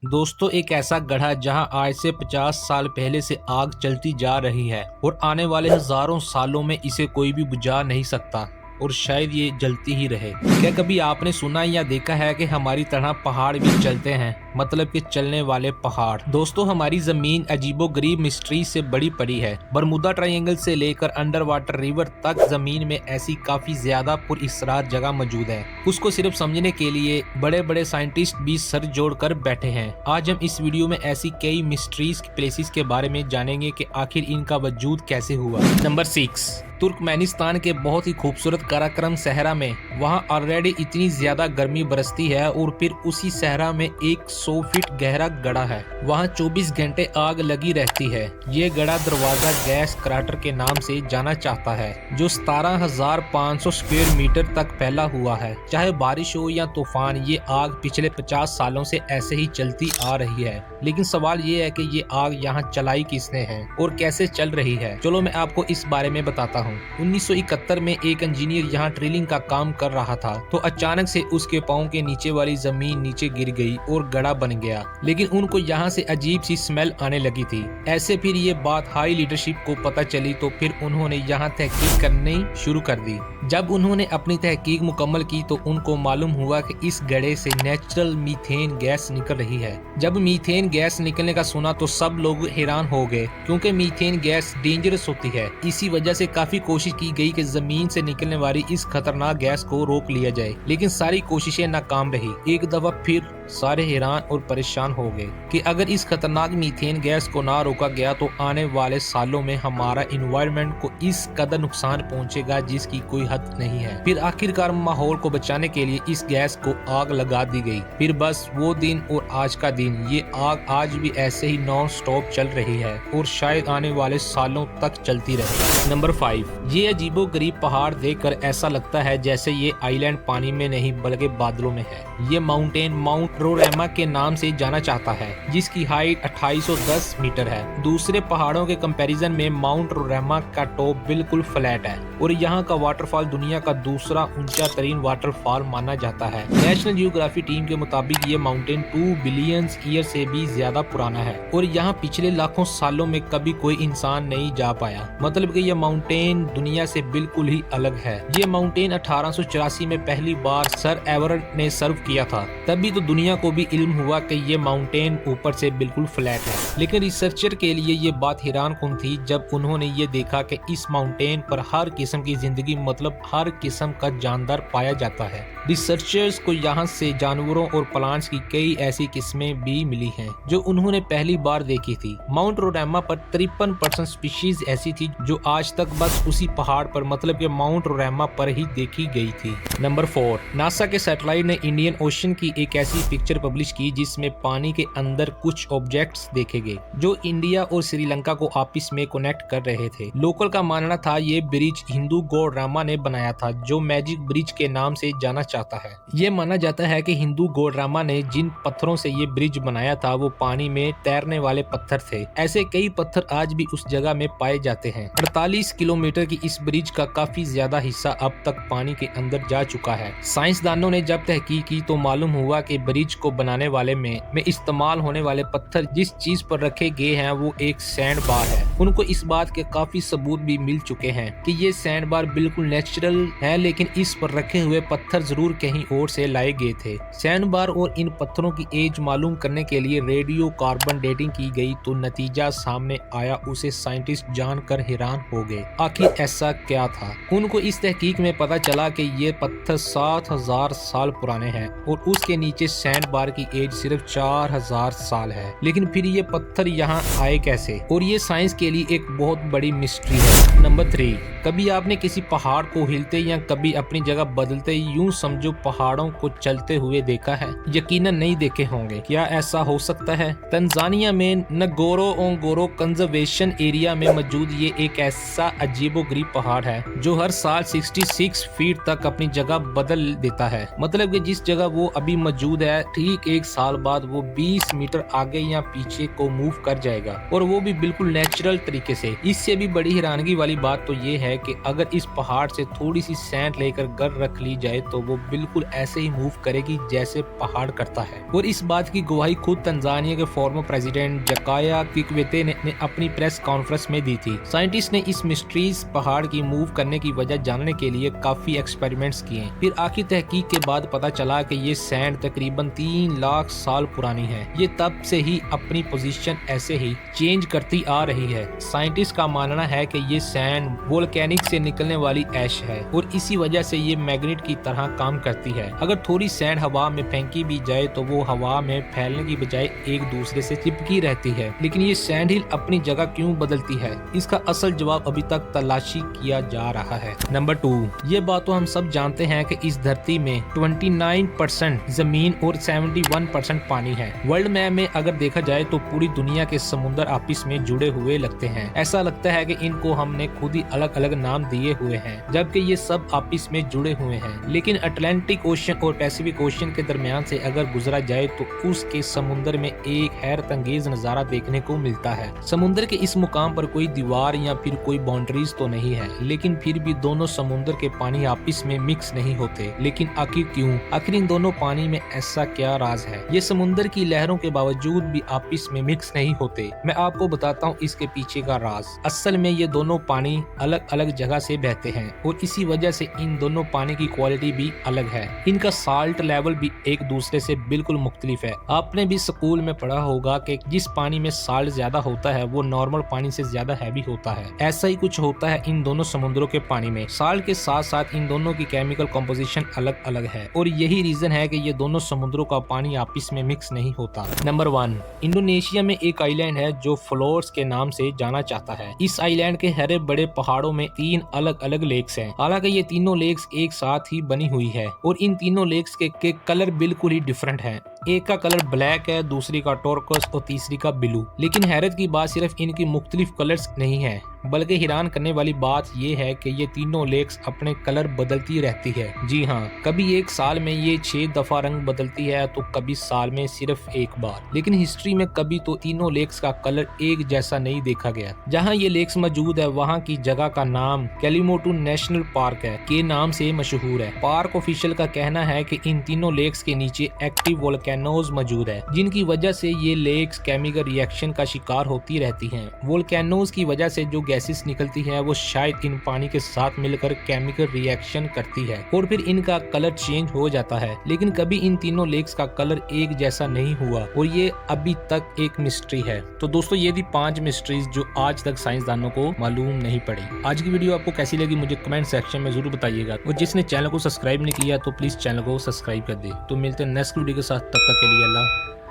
दोस्तों, एक ऐसा गड्ढा जहां आज से 50 साल पहले से आग चलती जा रही है और आने वाले हजारों सालों में इसे कोई भी बुझा नहीं सकता और शायद ये जलती ही रहे। क्या कभी आपने सुना या देखा है कि हमारी तरह पहाड़ भी चलते हैं, मतलब कि चलने वाले पहाड़। दोस्तों, हमारी जमीन अजीबोगरीब मिस्ट्री से बड़ी पड़ी है। बरमुदा ट्रायंगल से लेकर अंडर वाटर रिवर तक जमीन में ऐसी काफी ज्यादा पुरअसरार जगह मौजूद है। उसको सिर्फ समझने के लिए बड़े बड़े साइंटिस्ट भी सर जोड़कर बैठे हैं। आज हम इस वीडियो में ऐसी कई मिस्ट्रीज प्लेसेस के बारे में जानेंगे कि आखिर इनका वजूद कैसे हुआ। नंबर 6, तुर्कमेनिस्तान के बहुत ही खूबसूरत काराकरम सहरा में वहां ऑलरेडी इतनी ज्यादा गर्मी बरसती है और फिर उसी सहरा में 100 फीट गहरा गड्ढा है। वहां 24 घंटे आग लगी रहती है। ये गड्ढा दरवाजा गैस क्राटर के नाम से जाना चाहता है, जो 17,500 स्क्वायर मीटर तक फैला हुआ है। चाहे बारिश हो या तूफान, ये आग पिछले 50 सालों से ऐसे ही चलती आ रही है। लेकिन सवाल ये है कि ये आग यहाँ चलाई किसने है और कैसे चल रही है। चलो मैं आपको इस बारे में बताता हूँ। 1971 में एक इंजीनियर यहाँ ड्रिलिंग का काम कर रहा था तो अचानक से उसके पाँव के नीचे वाली जमीन नीचे गिर गई और गड्ढा बन गया। लेकिन उनको यहाँ से अजीब सी स्मेल आने लगी थी। ऐसे फिर ये बात हाई लीडरशिप को पता चली तो फिर उन्होंने यहाँ तहकीक करनी शुरू कर दी। जब उन्होंने अपनी तहकीक मुकम्मल की तो उनको मालूम हुआ कि इस गड्ढे से नेचुरल मीथेन गैस निकल रही है। जब मीथेन गैस निकलने का सुना तो सब लोग हैरान हो गए, क्योंकि मीथेन गैस डेंजरस होती है। इसी वजह से काफी कोशिश की गई कि जमीन से निकलने वाली इस खतरनाक गैस को रोक लिया जाए, लेकिन सारी कोशिशें नाकाम रही। एक दफा फिर सारे हैरान और परेशान हो गए कि अगर इस खतरनाक मीथेन गैस को ना रोका गया तो आने वाले सालों में हमारा इन्वायरमेंट को इस कदर नुकसान पहुंचेगा जिसकी कोई हद नहीं है। फिर आखिरकार माहौल को बचाने के लिए इस गैस को आग लगा दी गई। फिर बस वो दिन और आज का दिन, ये आग आज भी ऐसे ही नॉन स्टॉप चल रही है और शायद आने वाले सालों तक चलती रहे। नंबर 5, ये अजीबो गरीब पहाड़ देखकर ऐसा लगता है जैसे ये आइलैंड पानी में नहीं बल्कि बादलों में है। ये माउंटेन माउंट रोरैमा के नाम से जाना चाहता है, जिसकी हाइट 2810 मीटर है। दूसरे पहाड़ों के कंपैरिजन में माउंट रोरैमा का टॉप बिल्कुल फ्लैट है और यहाँ का वाटरफॉल दुनिया का दूसरा ऊंचा तरीन वाटरफॉल माना जाता है। नेशनल जियोग्राफी टीम के मुताबिक ये माउंटेन 2 बिलियन ईयर से भी ज्यादा पुराना है और यहाँ पिछले लाखों सालों में कभी कोई इंसान नहीं जा पाया। मतलब कि यह माउंटेन दुनिया से बिल्कुल ही अलग है। ये माउंटेन 1884 में पहली बार सर एवरेस्ट ने सर्व किया था। तभी तो दुनिया को भी इल्म हुआ कि ये माउंटेन ऊपर से बिल्कुल फ्लैट है। लेकिन रिसर्चर के लिए ये बात हैरान कुन थी जब उन्होंने ये देखा कि इस माउंटेन पर हर किस्म की जिंदगी, मतलब हर किस्म का जानदार पाया जाता है। रिसर्चर्स को यहाँ से जानवरों और प्लांट्स की कई ऐसी किस्में भी मिली हैं जो उन्होंने पहली बार देखी थी। माउंट रोरैमा पर 53% स्पीशीज ऐसी थी जो आज तक बस उसी पहाड़ पर, मतलब के माउंट रोरैमा पर ही देखी गई थी। नंबर 4, नासा के सैटेलाइट ने इंडियन ओशन की एक ऐसी पिक्चर पब्लिश की जिसमें पानी के अंदर कुछ ऑब्जेक्ट्स देखे गए जो इंडिया और श्रीलंका को आपस में कनेक्ट कर रहे थे। लोकल का मानना था ये ब्रिज हिंदू गॉड रामा ने बनाया था, जो मैजिक ब्रिज के नाम से जाना चाहता है। ये माना जाता है कि हिंदू गॉड रामा ने जिन पत्थरों से ये ब्रिज बनाया था वो पानी में तैरने वाले पत्थर थे। ऐसे कई पत्थर आज भी उस जगह में पाए जाते हैं। 48 किलोमीटर की इस ब्रिज का काफी ज्यादा हिस्सा अब तक पानी के अंदर जा चुका है। साइंसदानों ने जब तहकीक की तो मालूम हुआ कि ब्रिज को बनाने वाले में इस्तेमाल होने वाले पत्थर जिस चीज पर रखे गए हैं वो एक सैंड बार है। उनको इस बात के काफी सबूत भी मिल चुके हैं कि ये सैंड बार बिल्कुल नेचुरल है, लेकिन इस पर रखे हुए पत्थर जरूर कहीं और से लाए गए थे। सैंड बार और इन पत्थरों की एज मालूम करने के लिए रेडियो कार्बन डेटिंग की गई तो नतीजा सामने आया। उसे साइंटिस्ट जानकर हैरान हो गए, आखिर ऐसा क्या था। उनको इस तहकीक में पता चला कि ये पत्थर 7000 साल पुराने हैं और उसके नीचे सैंड बार की एज सिर्फ 4000 साल है। लेकिन फिर ये पत्थर यहाँ आए कैसे, और ये साइंस के लिए एक बहुत बड़ी मिस्ट्री है। नंबर 3, कभी आपने किसी पहाड़ को हिलते या कभी अपनी जगह बदलते, यूं समझो पहाड़ों को चलते हुए देखा है? यकीनन नहीं देखे होंगे। क्या ऐसा हो सकता है? तंजानिया में नगोरो-ओंगोरो कंजर्वेशन एरिया में मौजूद ये एक ऐसा अजीबोगरीब पहाड़ है जो हर साल 66 फीट तक अपनी जगह बदल देता है। मतलब कि जिस जगह वो अभी मौजूद है ठीक एक साल बाद वो 20 मीटर आगे या पीछे को मूव कर जाएगा, और वो भी बिल्कुल नेचुरल तरीके से। इससे भी बड़ी हैरानगी वाली बात तो ये है कि अगर इस पहाड़ से थोड़ी सी सैंड लेकर घर रख ली जाए तो वो बिल्कुल ऐसे ही मूव करेगी जैसे पहाड़ करता है। और इस बात की गवाही खुद तंजानिया के फॉर्मर प्रेसिडेंट जकाया किकवेते ने अपनी प्रेस कॉन्फ्रेंस में दी थी। साइंटिस्ट ने इस मिस्ट्रीज पहाड़ की मूव करने की वजह जानने के लिए काफी एक्सपेरिमेंट्स किए। फिर आखिर तहकीक के बाद पता चला कि ये सैंड तकरीबन 3 लाख साल पुरानी है। ये तब से ही अपनी पोजीशन ऐसे ही चेंज करती आ रही है। साइंटिस्ट का मानना है कि ये सैंड वोल्केनिक से निकलने वाली ऐश है और इसी वजह से ये मैग्नेट की तरह काम करती है। अगर थोड़ी सैंड हवा में फेंकी भी जाए तो वो हवा में फैलने की बजाय एक दूसरे से चिपकी रहती है। लेकिन ये सैंड हिल अपनी जगह क्यों बदलती है, इसका असल जवाब अभी तक तलाशी किया जा रहा है। नंबर 2, ये बात तो हम सब जानते हैं कि इस धरती में 29% जमीन और 71% पानी है। वर्ल्ड मैप में अगर देखा जाए तो पूरी दुनिया के समुद्र आपस में जुड़े हुए लगते हैं। ऐसा लगता है कि इनको हमने खुद ही अलग अलग नाम दिए हुए हैं, जबकि ये सब आपस में जुड़े हुए हैं। लेकिन अटलांटिक ओशन और पैसिफिक ओशन के दरमियान से अगर गुजरा जाए तो उसके समुद्र में एक हैरत अंगेज नजारा देखने को मिलता है। समुद्र के इस मुकाम पर कोई दीवार या फिर कोई बाउंड्रीज तो नहीं है, लेकिन फिर भी दोनों समुद्र के पानी आपस में मिक्स नहीं होते। लेकिन आखिर क्यों? आखिर इन दोनों पानी में ऐसा क्या राज है? ये समुद्र की लहरों के बावजूद भी आपस में मिक्स नहीं होते। मैं आपको बताता हूँ इसके पीछे का राज। असल में ये दोनों पानी अलग अलग जगह से बहते हैं और इसी वजह से इन दोनों पानी की क्वालिटी भी अलग है। इनका साल्ट लेवल भी एक दूसरे से बिल्कुल मुख्तलिफ है। आपने भी स्कूल में पढ़ा होगा कि जिस पानी में साल्ट ज्यादा होता है वो नॉर्मल पानी से ज्यादा हैवी होता है। ऐसा ही कुछ होता है इन दोनों समुद्रों के पानी में। साल्ट के साथ साथ इन दोनों की केमिकल कॉम्पोजिशन अलग अलग है और यही रीजन है कि ये दोनों समुद्रों का पानी आपस में मिक्स नहीं होता। नंबर 1, इंडोनेशिया में एक आइलैंड है जो फ्लोर्स के नाम से जाना जाता है। इस आइलैंड के हरे बड़े पहाड़ों में 3 अलग अलग लेक्स हैं। हालांकि ये तीनों लेक्स एक साथ ही बनी हुई है और इन तीनों लेक्स के कलर बिल्कुल ही डिफरेंट हैं। एक का कलर ब्लैक है, दूसरी का टोरकोस और तीसरी का ब्लू। लेकिन हैरत की बात सिर्फ इनकी मुख्तलिफ कलर्स नहीं है, बल्कि हैरान करने वाली बात यह है कि ये तीनों लेक्स अपने कलर बदलती रहती है। जी हाँ, कभी एक साल में ये 6 दफा रंग बदलती है तो कभी साल में सिर्फ एक बार। लेकिन हिस्ट्री में कभी तो तीनों लेक्स का कलर एक जैसा नहीं देखा गया। जहाँ ये लेक्स मौजूद है वहाँ की जगह का नाम कैलिमोटू नेशनल पार्क है के नाम से मशहूर है। पार्क ऑफिशियल का कहना है कि इन तीनों लेक्स के नीचे एक्टिव वोल्केनोज मौजूद है, जिनकी वजह से ये लेक्स केमिकल रिएक्शन का शिकार होती रहती हैं। वोल्केनोज की वजह से जो गैसेस निकलती हैं वो शायद इन पानी के साथ मिलकर केमिकल रिएक्शन करती है और फिर इनका कलर चेंज हो जाता है। लेकिन कभी इन तीनों लेक्स का कलर एक जैसा नहीं हुआ और ये अभी तक एक मिस्ट्री है। तो दोस्तों ये थी 5 मिस्ट्रीज जो आज तक साइंसदानों को मालूम नहीं पड़ी। आज की वीडियो आपको कैसी लगी मुझे कमेंट सेक्शन में जरूर बताइएगा और जिसने चैनल को सब्सक्राइब नहीं किया तो प्लीज चैनल को सब्सक्राइब कर दे। तो मिलते हैं नेक्स्ट वीडियो के साथ, तब तक के लिए अल्लाह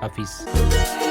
हाफिज।